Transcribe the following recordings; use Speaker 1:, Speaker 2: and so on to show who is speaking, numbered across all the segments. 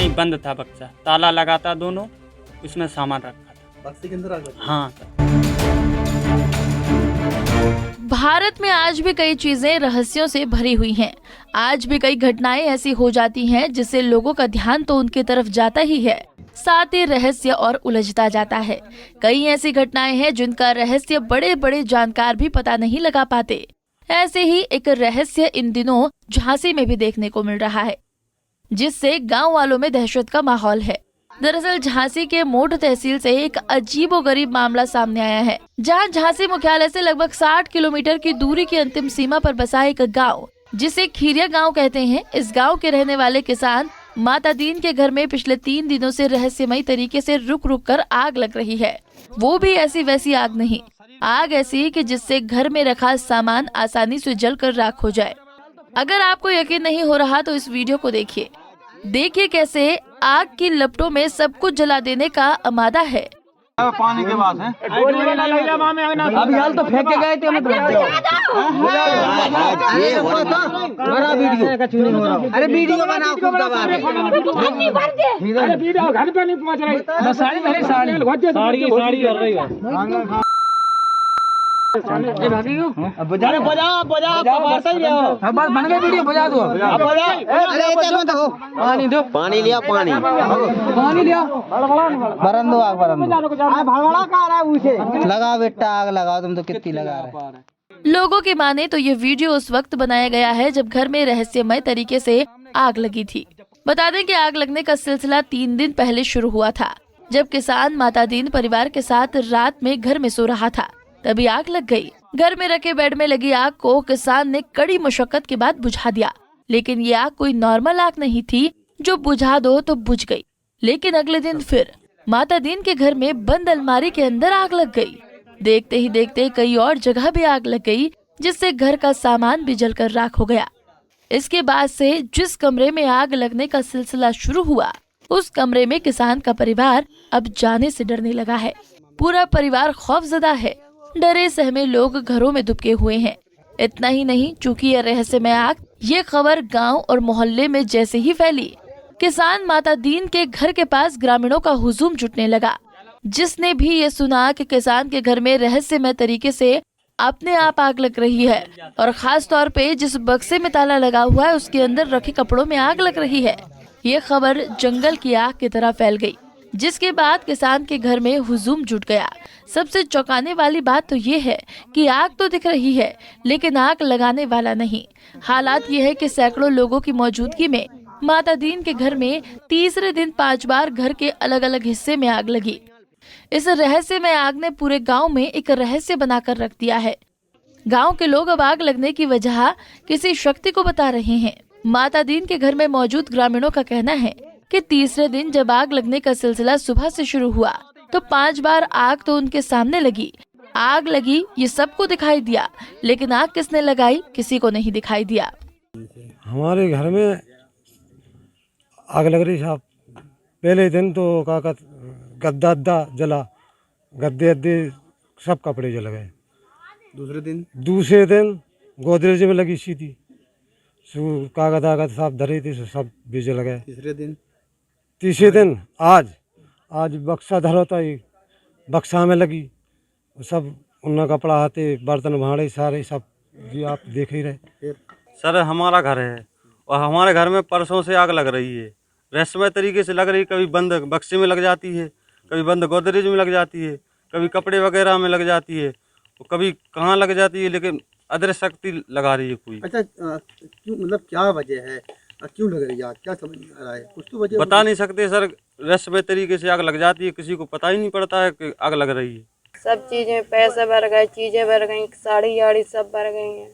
Speaker 1: नहीं, बंद था बक्सा, ताला लगा था दोनों, उसमें सामान रखा था।
Speaker 2: बक्से के अंदर आग लगी?
Speaker 1: हाँ सर।
Speaker 3: भारत में आज भी कई चीजें रहस्यों से भरी हुई हैं। आज भी कई घटनाएं ऐसी हो जाती हैं जिससे लोगों का ध्यान तो उनकी तरफ जाता ही है, साथ ही रहस्य और उलझता जाता है। कई ऐसी घटनाएं हैं जिनका रहस्य बड़े बड़े जानकार भी पता नहीं लगा पाते। ऐसे ही एक रहस्य इन दिनों झांसी में भी देखने को मिल रहा है, जिससे गांव वालों में दहशत का माहौल है। दरअसल झांसी के मोट तहसील से एक अजीबोगरीब मामला सामने आया है, जहां झांसी मुख्यालय से लगभग 60 किलोमीटर की दूरी की अंतिम सीमा पर बसा एक गांव, जिसे खीरिया गांव कहते हैं। इस गांव के रहने वाले किसान माता दीन के घर में पिछले 3 दिनों से रहस्यमयी तरीके से रुक रुक कर आग लग रही है। वो भी ऐसी वैसी आग नहीं, आग ऐसी कि जिससे घर में रखा सामान आसानी से जलकर राख हो जाए। अगर आपको यकीन नहीं हो रहा तो इस वीडियो को देखिए कैसे आग की लपटों में सब कुछ जला देने का अमादा है।
Speaker 4: पानी के बाद है अभी हाल तो फेंक के गए थे अरे वीडियो बनाओ खुद दबा के घर पे नहीं पहुंच रही साड़ी कर रही है
Speaker 2: पानी लिया लगाओ बेटा, आग लगाओ, तुम तो कितनी लगा रहे।
Speaker 3: लोगों की माने तो ये वीडियो उस वक्त बनाया गया है जब घर में रहस्यमय तरीके से आग लगी थी। बता दें कि आग लगने का सिलसिला 3 दिन पहले शुरू हुआ था, जब किसान माता दीन परिवार के साथ रात में घर में सो रहा था, तभी आग लग गई। घर में रखे बेड में लगी आग को किसान ने कड़ी मशक्कत के बाद बुझा दिया, लेकिन ये आग कोई नॉर्मल आग नहीं थी जो बुझा दो तो बुझ गई। लेकिन अगले दिन फिर माता दीन के घर में बंद अलमारी के अंदर आग लग गई। देखते ही देखते कई और जगह भी आग लग गई, जिससे घर का सामान भी जलकर राख हो गया। इसके बाद से जिस कमरे में आग लगने का सिलसिला शुरू हुआ, उस कमरे में किसान का परिवार अब जाने से डरने लगा है। पूरा परिवार खौफजदा है, डरे सहमे लोग घरों में दुबके हुए हैं। इतना ही नहीं, चूंकि यह रहस्यमय आग, ये खबर गांव और मोहल्ले में जैसे ही फैली, किसान माता दीन के घर के पास ग्रामीणों का हुजूम जुटने लगा। जिसने भी ये सुना कि किसान के घर में रहस्यमय तरीके से अपने आप आग लग रही है, और खास तौर पे जिस बक्से में ताला लगा हुआ है उसके अंदर रखे कपड़ों में आग लग रही है, ये खबर जंगल की आग की तरह फैल गई, जिसके बाद किसान के घर में हुजूम जुट गया। सबसे चौंकाने वाली बात तो ये है कि आग तो दिख रही है, लेकिन आग लगाने वाला नहीं। हालात ये है कि सैकड़ों लोगों की मौजूदगी में माता दीन के घर में तीसरे दिन 5 बार घर के अलग अलग हिस्से में आग लगी। इस रहस्यमय आग ने पूरे गांव में एक रहस्य बनाकर रख दिया है। गांव के लोग अब आग लगने की वजह किसी शक्ति को बता रहे हैं। माता दीन के घर में मौजूद ग्रामीणों का कहना है कि तीसरे दिन जब आग लगने का सिलसिला सुबह से शुरू हुआ तो 5 बार आग तो उनके सामने लगी। आग लगी ये सबको दिखाई दिया, लेकिन आग किसने लगाई किसी को नहीं दिखाई दिया।
Speaker 5: हमारे घर में आग लग रही साहब। पहले दिन तो काका गद्दा जला, गद्दे सब कपड़े जल गए। दूसरे दिन गोदरेज में लगी सीधी, कागज सब धरे थे, सब भी जल गए। तीसरे दिन आज बक्सा धरा था, बक्सा में लगी, सब उन्ना कपड़ा आते, बर्तन भाड़े सारे सब ये आप देख ही रहे।
Speaker 6: सर हमारा घर है और हमारे घर में परसों से आग लग रही है। रहस्यमय तरीके से लग रही, कभी बंद बक्से में लग जाती है, कभी बंद गोदरेज में लग जाती है, कभी कपड़े वगैरह में लग जाती है, कभी कहाँ लग जाती है, लेकिन अदृश्य शक्ति लगा रही है कोई।
Speaker 2: अच्छा, क्यों, मतलब क्या वजह है, क्यों लग रही है आग, क्या समझ नहीं आ रहा है? कुछ तो वजह
Speaker 6: बता नहीं सकते सर, रहस्यमय तरीके से आग लग जाती है, किसी को पता ही नहीं पड़ता है कि आग लग रही है।
Speaker 7: सब चीजें, पैसे भर गए, चीजें भर गई, साड़ी याड़ी सब भर गई हैं।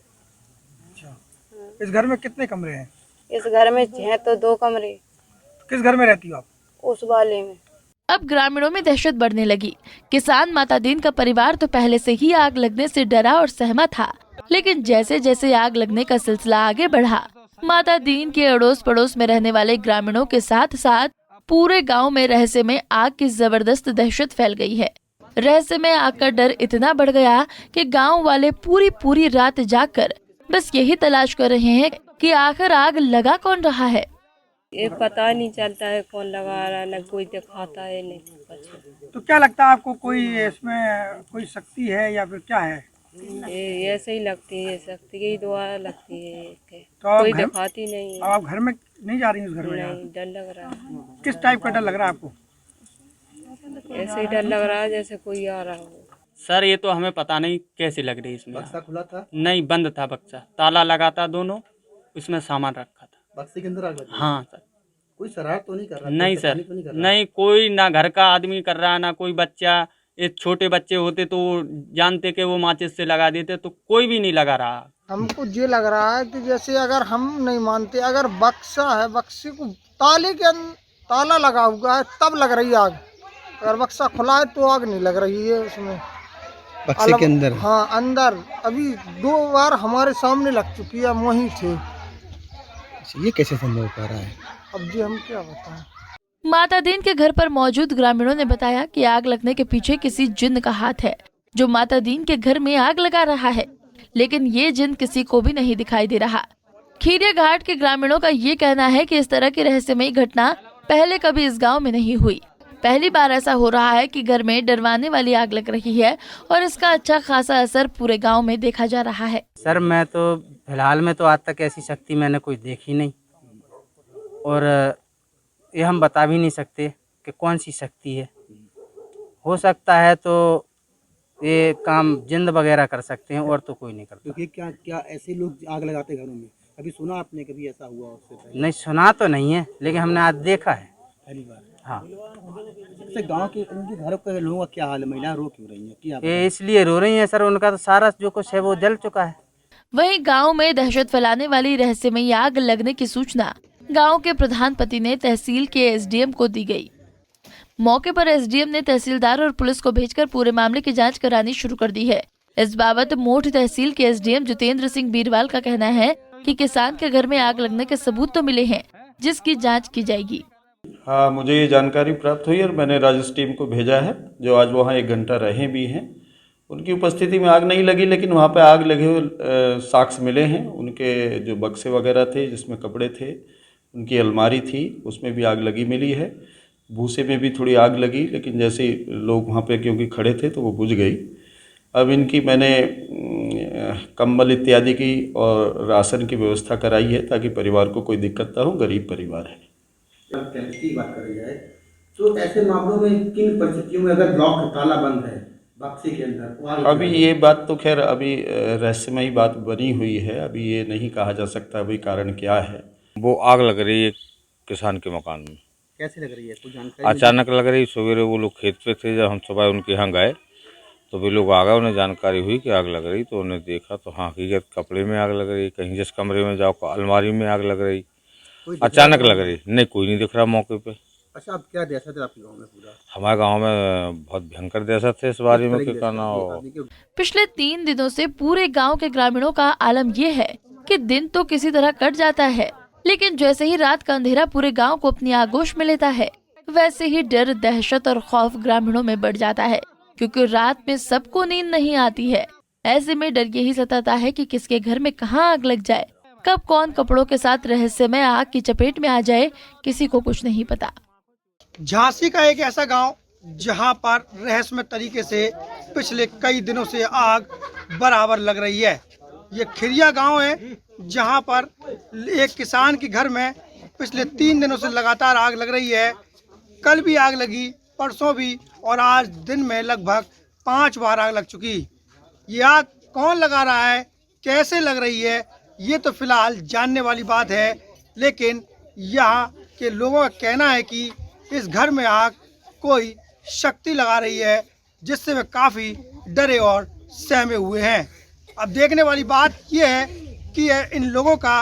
Speaker 8: इस घर में कितने कमरे हैं?
Speaker 7: इस घर में हैं तो 2 कमरे।
Speaker 8: किस घर में रहती हो आप?
Speaker 7: उस वाले में।
Speaker 3: अब ग्रामीणों में दहशत बढ़ने लगी। किसान माता दीन का परिवार तो पहले से ही आग लगने से डरा और सहमा था, लेकिन जैसे जैसे आग लगने का सिलसिला आगे बढ़ा, माता दीन के अड़ोस पड़ोस में रहने वाले ग्रामीणों के साथ साथ पूरे गांव में रहस्य में आग की जबरदस्त दहशत फैल गई है। रहस्य में आग का डर इतना बढ़ गया कि गांव वाले पूरी रात जागकर बस यही तलाश कर रहे हैं कि आखिर आग लगा कौन रहा है।
Speaker 7: ये पता नहीं चलता है कौन लगा रहा है, न कोई दिखाता है नहीं कुछ।
Speaker 8: तो क्या लगता है आपको, कोई इसमें कोई शक्ति है या फिर क्या है?
Speaker 7: ये ऐसे ही लगती है, शक्ति की दुआ लगती है कि
Speaker 8: तो आप
Speaker 7: कोई
Speaker 8: घर-
Speaker 7: दिखाती नहीं
Speaker 8: अब
Speaker 7: है।
Speaker 8: आप घर में नहीं जा रही हैं उस घर में?
Speaker 7: नहीं, डर लग रहा है,
Speaker 8: किस टाइप का डर लग रहा है आपको?
Speaker 7: ऐसे ही डर लग रहा है जैसे कोई आ रहा हो।
Speaker 1: सर ये तो हमें पता नहीं कैसी लग रही इसमें।
Speaker 2: बक्सा खुला था?
Speaker 1: नहीं, बंद था बक्सा, ताला लगा था दोनों, उसमें सामान रखा था।
Speaker 2: बक्से के अंदर आग लगी?
Speaker 1: हाँ सर।
Speaker 2: कोई शरारत तो नहीं कर रहा?
Speaker 1: नहीं
Speaker 2: कोई
Speaker 1: सर,
Speaker 2: तकलीफ तो नहीं कर रहा?
Speaker 1: नहीं, कोई ना घर का आदमी कर रहा, ना कोई बच्चा। ये छोटे बच्चे होते तो वो जानते कि वो माचिस से लगा देते, तो कोई भी नहीं लगा रहा।
Speaker 9: हमको ये लग रहा है कि जैसे अगर हम नहीं मानते, अगर बक्सा है, बक्से को ताले के ताला लगा हुआ है तब लग रही है आग। अगर बक्सा खुला है तो आग नहीं लग रही है उसमें।
Speaker 2: बक्से के अंदर?
Speaker 9: हाँ अंदर। अभी 2 बार हमारे सामने लग चुकी है, हम वहीं थे।
Speaker 2: ये कैसे संभव हो पा रहा है?
Speaker 9: अब जी हम क्या बताएं।
Speaker 3: माता दीन के घर पर मौजूद ग्रामीणों ने बताया कि आग लगने के पीछे किसी जिन्न का हाथ है जो माता दीन के घर में आग लगा रहा है, लेकिन ये जिन्न किसी को भी नहीं दिखाई दे रहा। खीरिया घाट के ग्रामीणों का ये कहना है कि इस तरह की रहस्यमयी घटना पहले कभी इस गांव में नहीं हुई। पहली बार ऐसा हो रहा है कि घर में डरवाने वाली आग लग रही है और इसका अच्छा खासा असर पूरे गांव में देखा जा रहा है।
Speaker 10: सर मैं तो फिलहाल में तो आज तक ऐसी शक्ति मैंने कोई देखी नहीं, और ये हम बता भी नहीं सकते कि कौन सी शक्ति है। हो सकता है तो ये काम जिंद वगैरह कर सकते हैं, और तो कोई नहीं करता।
Speaker 2: क्योंकि क्या क्या ऐसे लोग आग लगाते घरों में? कभी सुना आपने, कभी ऐसा हुआ उससे पहले?
Speaker 10: नहीं सुना तो नहीं है, लेकिन हमने आज देखा है।
Speaker 2: पहली बार?
Speaker 10: हाँ।
Speaker 2: जैसे गांव के उनके घरों के लोगों का क्या हाल है? महिलाएं रो क्यों रही हैं? क्या
Speaker 10: ये इसलिए रो रही हैं सर, उनका तो सारा जो कुछ है वो जल चुका है।
Speaker 3: वहीं गांव में दहशत फैलाने वाली रहस्यमयी आग लगने की सूचना गांव के प्रधान पति ने तहसील के एसडीएम को दी गई। मौके पर एसडीएम ने तहसीलदार और पुलिस को भेजकर पूरे मामले की जांच करानी शुरू कर दी है। इस बाबत मोठ तहसील के एसडीएम जितेंद्र सिंह बीरवाल का कहना है कि किसान के घर में आग लगने के सबूत तो मिले हैं, जिसकी जांच की जाएगी।
Speaker 11: हाँ, मुझे ये जानकारी प्राप्त हुई और मैंने राजस्व टीम को भेजा है, जो आज वहाँ 1 घंटा रहे भी हैं। उनकी उपस्थिति में आग नहीं लगी, लेकिन वहाँ पे आग लगे हुए साक्ष्य मिले हैं। उनके जो बक्से वगैरह थे, जिसमें कपड़े थे, उनकी अलमारी थी, उसमें भी आग लगी मिली है। भूसे में भी थोड़ी आग लगी, लेकिन जैसे ही लोग वहाँ पे क्योंकि खड़े थे तो वो बुझ गई। अब इनकी मैंने कंबल इत्यादि की और राशन की व्यवस्था कराई है, ताकि परिवार को कोई दिक्कत ना हो, गरीब परिवार है।
Speaker 2: की बात करी जाए तो ऐसे मामलों में किन परिस्थितियों में अगर लॉक ताला बंद है बक्से के अंदर तो आग
Speaker 11: अभी ये बात तो खैर अभी रहस्यमयी बात बनी हुई है, अभी ये नहीं कहा जा सकता अभी कारण क्या है।
Speaker 12: वो आग लग रही है किसान के मकान में।
Speaker 2: कैसे लग रही है, कुछ जानकारी?
Speaker 12: अचानक लग रही। सवेरे वो लोग खेत पे थे, जब हम सुबह उनके यहाँ गए तो वे लोग आ गए, उन्हें जानकारी हुई कि आग लग रही, तो उन्हें देखा तो हाँ हकीकत कपड़े में आग लग रही, कहीं जिस कमरे में जाओ अलमारी में आग लग रही, अचानक लग रही। नहीं, कोई नहीं दिख रहा मौके पे।
Speaker 2: अच्छा, अब क्या दहशत है आपके गाँव में? पूरा
Speaker 12: हमारे गाँव में बहुत भयंकर दहशत है इस बारे में, क्या कहना हो।
Speaker 3: पिछले 3 दिनों से पूरे गांव के ग्रामीणों का आलम ये है कि दिन तो किसी तरह कट जाता है, लेकिन जैसे ही रात का अंधेरा पूरे गांव को अपनी आगोश में लेता है, वैसे ही डर, दहशत और खौफ ग्रामीणों में बढ़ जाता है, क्योंकि रात में सबको नींद नहीं आती है। ऐसे में डर यही सताता है कि किसके घर में कहाँ आग लग जाए, कब कौन कपड़ों के साथ रहस्यमय आग की चपेट में आ जाए, किसी को कुछ नहीं पता।
Speaker 8: झांसी का एक ऐसा गांव जहां पर रहस्यमय तरीके से पिछले कई दिनों से आग बराबर लग रही है। ये खिरिया गांव है, जहां पर एक किसान के घर में पिछले 3 दिनों से लगातार आग लग रही है। कल भी आग लगी, परसों भी, और आज दिन में लगभग 5 बार आग लग चुकी। ये आग कौन लगा रहा है, कैसे लग रही है, ये तो फिलहाल जानने वाली बात है, लेकिन यहाँ के लोगों का कहना है कि इस घर में आग कोई शक्ति लगा रही है, जिससे वे काफ़ी डरे और सहमे हुए हैं। अब देखने वाली बात यह है कि इन लोगों का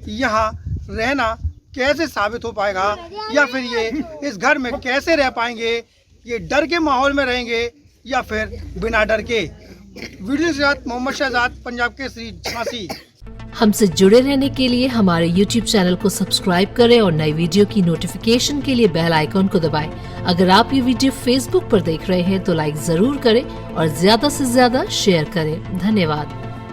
Speaker 8: यहाँ रहना कैसे साबित हो पाएगा, या फिर ये इस घर में कैसे रह पाएंगे, ये डर के माहौल में रहेंगे या फिर बिना डर के। वीडियो के साथ मोहम्मद शहजाद, पंजाब केसरी, झांसी।
Speaker 13: हमसे जुड़े रहने के लिए हमारे YouTube चैनल को सब्सक्राइब करें और नई वीडियो की नोटिफिकेशन के लिए बेल आइकॉन को दबाएं। अगर आप ये वीडियो Facebook पर देख रहे हैं तो लाइक जरूर करें और ज्यादा से ज्यादा शेयर करें। धन्यवाद।